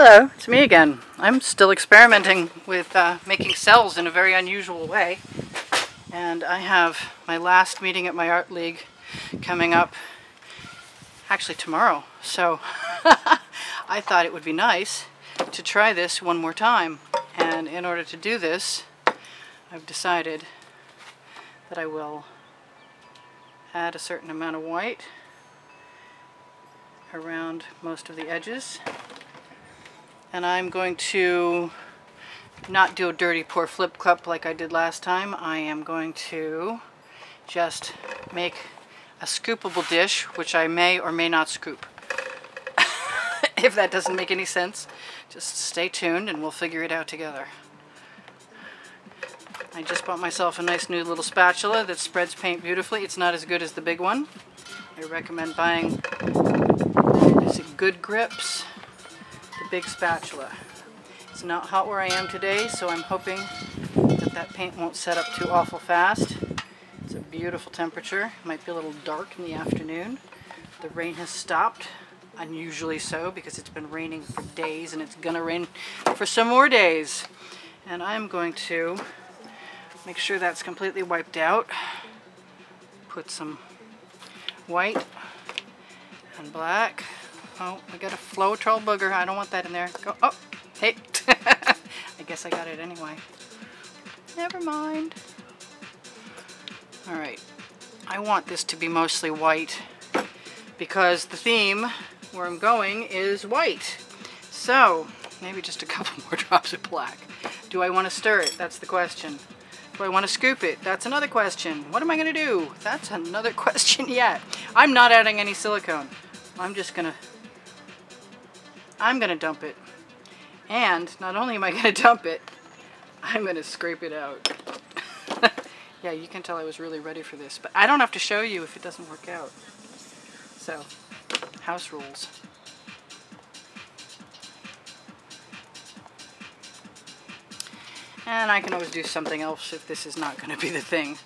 Hello, it's me again. I'm still experimenting with making cells in a very unusual way. And I have my last meeting at my art league coming up actually tomorrow. So I thought it would be nice to try this one more time. And in order to do this, I've decided that I will add a certain amount of white around most of the edges. And I'm going to not do a dirty pour flip cup like I did last time. I am going to just make a scoopable dish, which I may or may not scoop. If that doesn't make any sense, just stay tuned and we'll figure it out together. I just bought myself a nice new little spatula that spreads paint beautifully. It's not as good as the big one. I recommend buying good grips. Big spatula. It's not hot where I am today, so I'm hoping that that paint won't set up too awful fast. It's a beautiful temperature. It might be a little dark in the afternoon. The rain has stopped, unusually so, because it's been raining for days and it's gonna rain for some more days. And I'm going to make sure that's completely wiped out. Put some white and black. Oh, I got a Floetrol booger. I don't want that in there. Go. Oh, hey. I guess I got it anyway. Never mind. Alright. I want this to be mostly white because the theme where I'm going is white. So, maybe just a couple more drops of black. Do I want to stir it? That's the question. Do I want to scoop it? That's another question. What am I going to do? That's another question yet. I'm not adding any silicone. I'm going to dump it. And not only am I going to dump it, I'm going to scrape it out. Yeah, you can tell I was really ready for this. But I don't have to show you if it doesn't work out. So, house rules. And I can always do something else if this is not going to be the thing.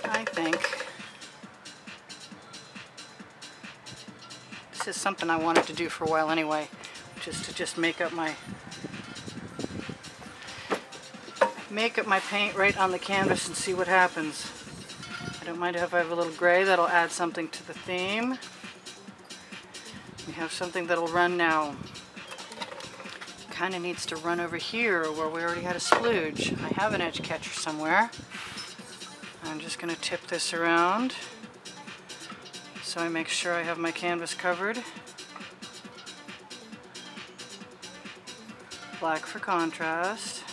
I think this is something I wanted to do for a while anyway, which is to just make up my paint right on the canvas and see what happens. I don't mind if I have a little gray. That'll add something to the theme. We have something that'll run now. Kind of needs to run over here where we already had a splooge. I have an edge catcher somewhere. I'm just going to tip this around so I make sure I have my canvas covered. Black for contrast.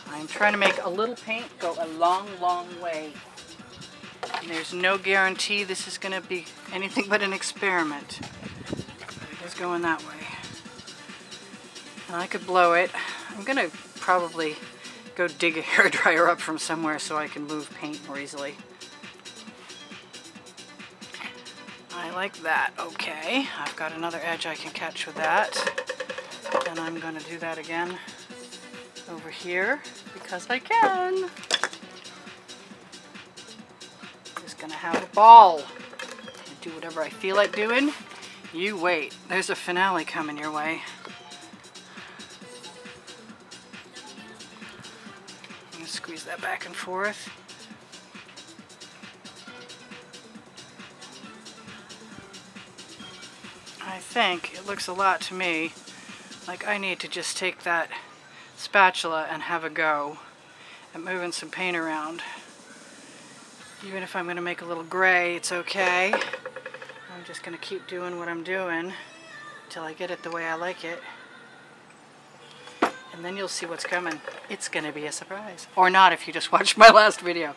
I'm trying to make a little paint go a long, long way. And there's no guarantee this is going to be anything but an experiment. But it is going that way. And I could blow it. I'm going to probably go dig a hairdryer up from somewhere so I can move paint more easily. I like that. Okay, I've got another edge I can catch with that. And I'm going to do that again over here because I can. Just going to have a ball. And do whatever I feel like doing. You wait. There's a finale coming your way. I'm going to squeeze that back and forth. I think it looks a lot to me like I need to just take that spatula and have a go at moving some paint around. Even if I'm going to make a little gray, it's okay. I'm just going to keep doing what I'm doing until I get it the way I like it. And then you'll see what's coming. It's going to be a surprise. Or not if you just watched my last video.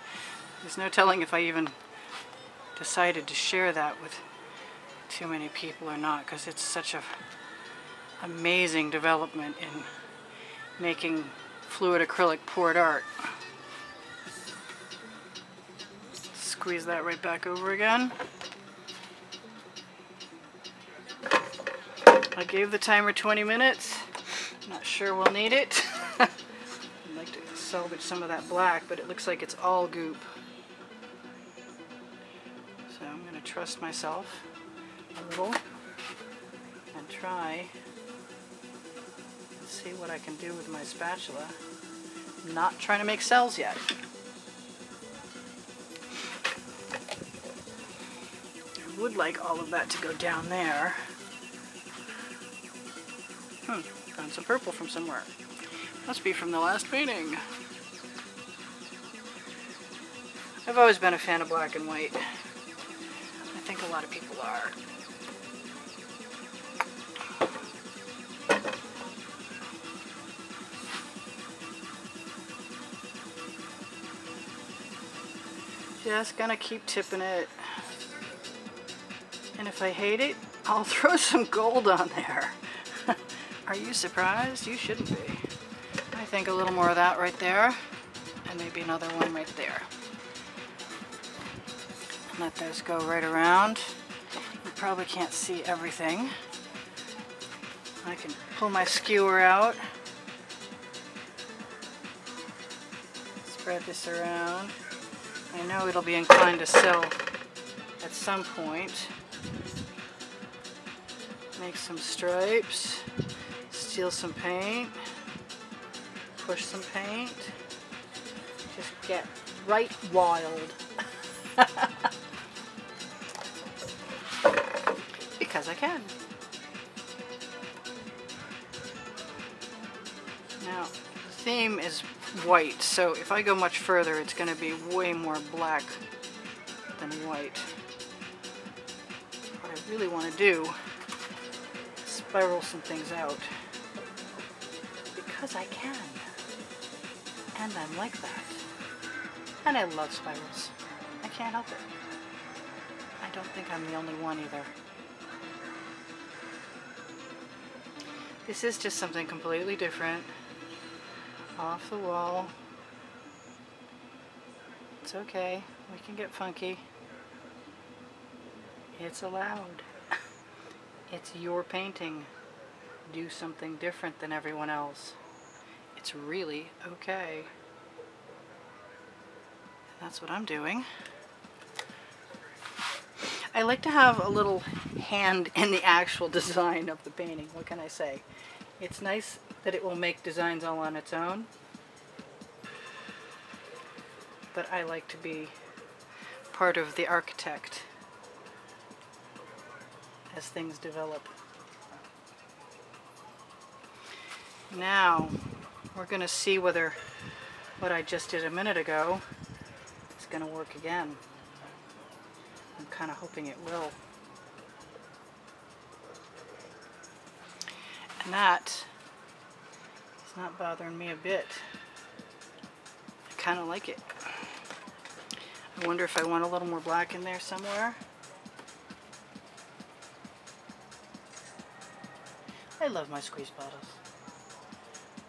There's no telling if I even decided to share that with too many people or not, because it's such a amazing development in making fluid acrylic poured art. Squeeze that right back over again. I gave the timer 20 minutes. Not sure we'll need it. I'd like to salvage some of that black, but it looks like it's all goop. So I'm going to trust myself. a little and try and see what I can do with my spatula. I'm not trying to make cells yet. I would like all of that to go down there. Found some purple from somewhere. Must be from the last painting. I've always been a fan of black and white. I think a lot of people are. Just gonna keep tipping it. And if I hate it, I'll throw some gold on there. Are you surprised? You shouldn't be. I think a little more of that right there, and maybe another one right there. Let those go right around. You probably can't see everything. I can pull my skewer out. Spread this around. I know it'll be inclined to sell at some point. Make some stripes. Steal some paint. Push some paint. Just get right wild. Because I can. Now, the theme is white, so if I go much further, it's going to be way more black than white. What I really want to do is spiral some things out. Because I can. And I'm like that. And I love spirals. I can't help it. I don't think I'm the only one either. This is just something completely different. Off the wall. It's okay. We can get funky. It's allowed. It's your painting. Do something different than everyone else. It's really okay. That's what I'm doing. I like to have a little hand in the actual design of the painting. What can I say? It's nice that it will make designs all on its own, but I like to be part of the architect as things develop. Now we're going to see whether what I just did a minute ago is going to work again. I'm kind of hoping it will. And that is not bothering me a bit. I kind of like it. I wonder if I want a little more black in there somewhere. I love my squeeze bottles.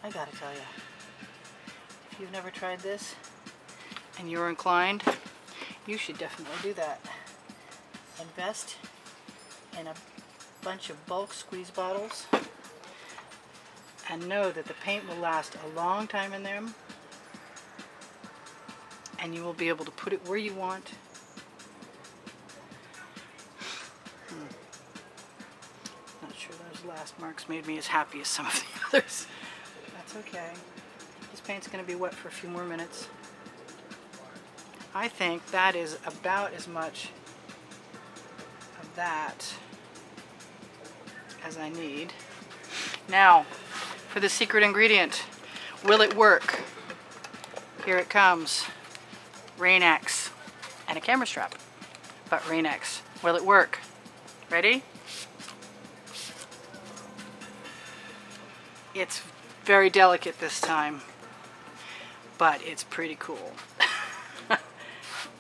I gotta tell you. If you've never tried this and you're inclined, you should definitely do that. Invest in a bunch of bulk squeeze bottles and know that the paint will last a long time in them, and you will be able to put it where you want. Not sure those last marks made me as happy as some of the others. That's okay. This paint's going to be wet for a few more minutes. I think that is about as much of that as I need. Now, for the secret ingredient. Will it work? Here it comes. Rain-X and a camera strap, but Rain-X. Will it work? Ready? It's very delicate this time, but it's pretty cool.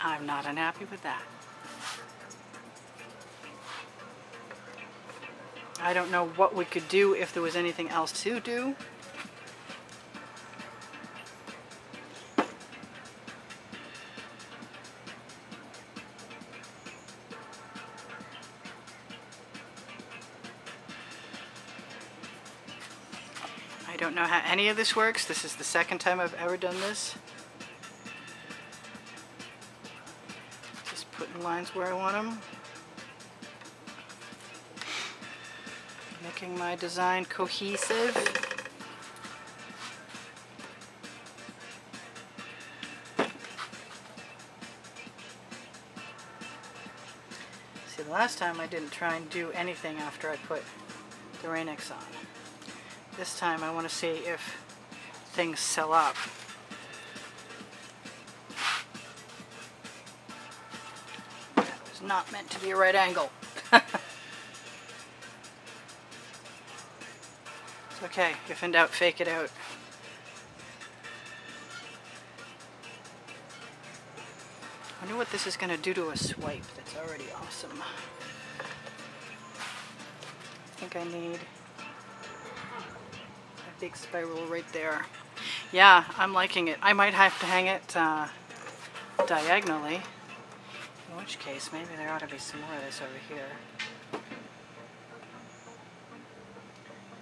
I'm not unhappy with that. I don't know what we could do if there was anything else to do. I don't know how any of this works. This is the second time I've ever done this. Just putting lines where I want them. Making my design cohesive. See, the last time I didn't try and do anything after I put the Rain-X on. This time I want to see if things sell up. That was not meant to be a right angle. It's okay, if in doubt, fake it out. I wonder what this is going to do to a swipe. That's already awesome. I think I need a big spiral right there. Yeah, I'm liking it. I might have to hang it diagonally, in which case maybe there ought to be some more of this over here.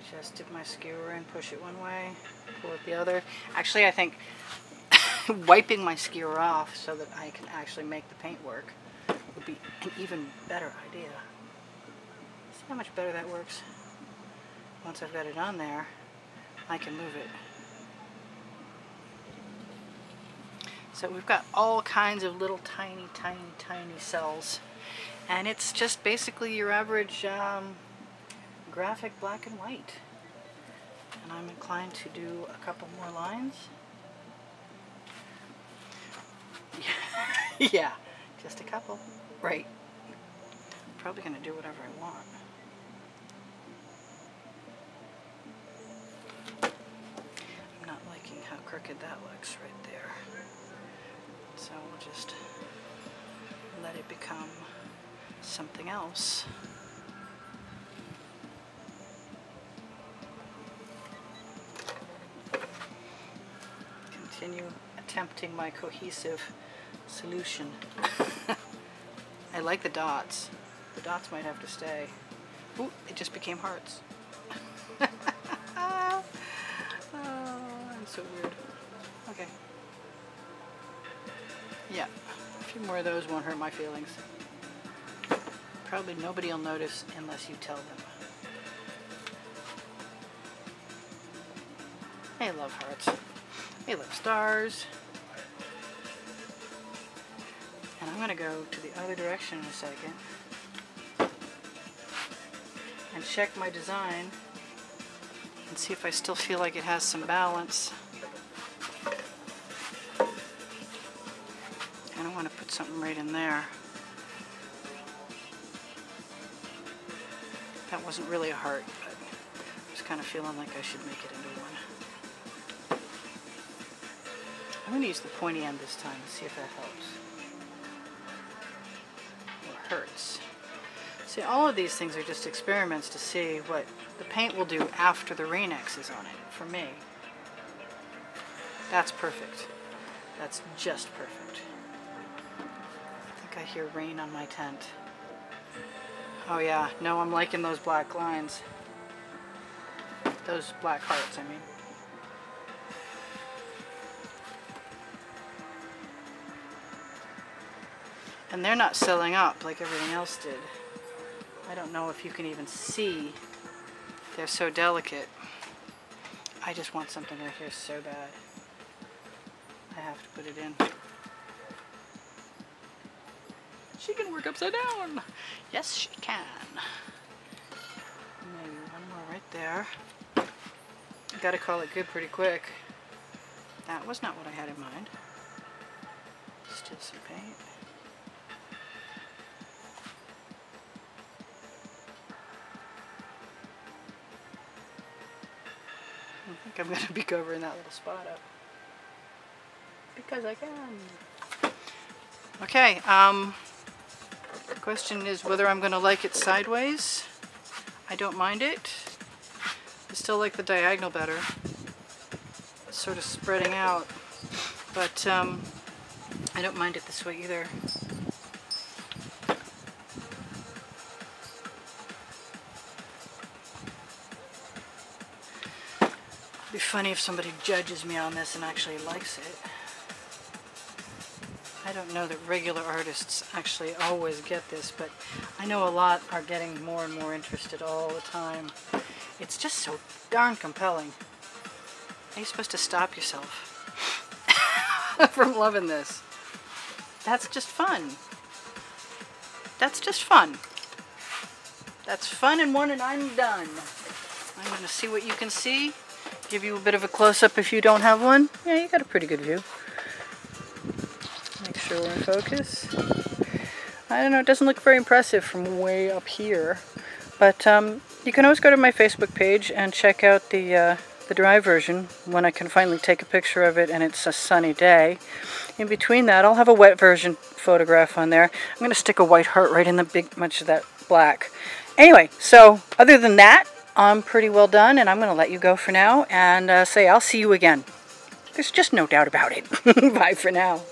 Just dip my skewer in, push it one way, pull it the other. Actually, I think wiping my skewer off so that I can actually make the paint work would be an even better idea. See how much better that works? Once I've got it on there, I can move it. So we've got all kinds of little tiny, tiny, tiny cells. And it's just basically your average graphic black and white. And I'm inclined to do a couple more lines. Yeah, just a couple. Right. I'm probably going to do whatever I want. I'm not liking how crooked that looks right there. So we'll just let it become something else. Continue attempting my cohesive solution. I like the dots. The dots might have to stay. Ooh, it just became hearts. Oh, I'm so weird. Okay. Yeah, a few more of those won't hurt my feelings. Probably nobody will notice unless you tell them. I love hearts. I love stars. And I'm going to go to the other direction in a second and check my design and see if I still feel like it has some balance. And I want to put something right in there. That wasn't really a heart, but I was kind of feeling like I should make it into one. I'm going to use the pointy end this time and see if that helps. Or hurts. See, all of these things are just experiments to see what the paint will do after the Rain-X is on it, for me. That's perfect. That's just perfect. I think I hear rain on my tent. Oh yeah, no, I'm liking those black lines. Those black hearts, I mean. And they're not selling up like everything else did. I don't know if you can even see. They're so delicate. I just want something right here so bad. I have to put it in. She can work upside down. Yes, she can. Maybe one more right there. Gotta call it good pretty quick. That was not what I had in mind. Still some paint. I think I'm going to be covering that little spot up. Because I can. Okay, the question is whether I'm going to like it sideways. I don't mind it. I still like the diagonal better. It's sort of spreading out. But I don't mind it this way either. It'd be funny if somebody judges me on this and actually likes it. I don't know that regular artists actually always get this, but I know a lot are getting more and more interested all the time. It's just so darn compelling. Are you supposed to stop yourself from loving this? That's just fun. That's just fun. That's fun and one, and I'm done. I'm going to see what you can see. Give you a bit of a close-up if you don't have one. Yeah, you got a pretty good view. Make sure we're in focus. I don't know, it doesn't look very impressive from way up here. But you can always go to my Facebook page and check out the dry version when I can finally take a picture of it and it's a sunny day. In between that, I'll have a wet version photograph on there. I'm going to stick a white heart right in the big much of that black. Anyway, so other than that, I'm pretty well done, and I'm going to let you go for now and say I'll see you again. There's just no doubt about it. Bye for now.